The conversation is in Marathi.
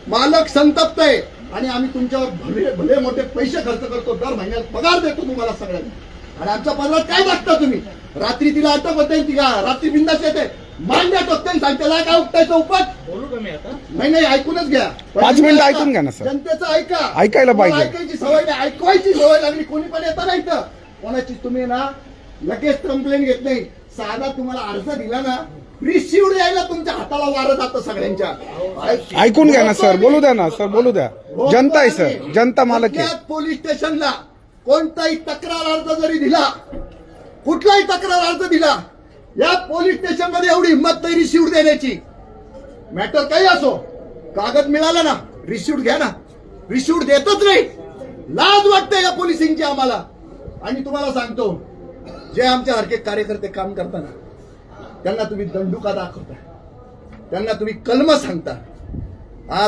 मालक संतप्त आहे आणि आम्ही तुमच्यावर भले मोठे पैसे खर्च करतो, दर महिन्यात पगार देतो तुम्हाला सगळ्यांना, आणि आमच्या पगारात काय मागता तुम्ही? रात्री तिला अटक होते, ती रात्री बिंदास येते, मान्य टोकते, सांगते काय उपटायचं उपट. बोलू का मी आता? नाही ऐकूनच घ्या, 5 मिनिटं ऐकून घ्या ना सर. जनतेचं ऐका, ऐकायला पाहिजे. ऐकायची सवय नाही, ऐकवायची सवय लागली. कोणी पण येतं नाही तर कोणाची तुम्ही ना लगेच कंप्लेंट घेत नाही. साधा तुम्हाला अर्ज दिला ना, रिसिव्ह यायला तुमच्या हाताला वारं जातं सगळ्यांच्या. ऐकून घ्या ना सर, बोलू द्या ना सर, बोलू द्या. जनता आहे सर, जनता मालक आहे. पोलीस स्टेशनला कोणताही तक्रार अर्ज जरी दिला, कुठलाही तक्रार अर्ज दिला, या पोलीस स्टेशन मध्ये एवढी हिंमत नाही रिसिव्ह देण्याची. मॅटर काही असो, कागद मिळाला ना, रिसिव्ह घ्या ना. रिसिव्ह देतच नाही. लाज वाटते या पोलिसिंगची आम्हाला. आणि तुम्हाला सांगतो, जे आमच्यासारखे कार्यकर्ते काम करताना त्यांना तुम्ही दंडुका दाखवता, त्यांना तुम्ही कलम सांगता. आज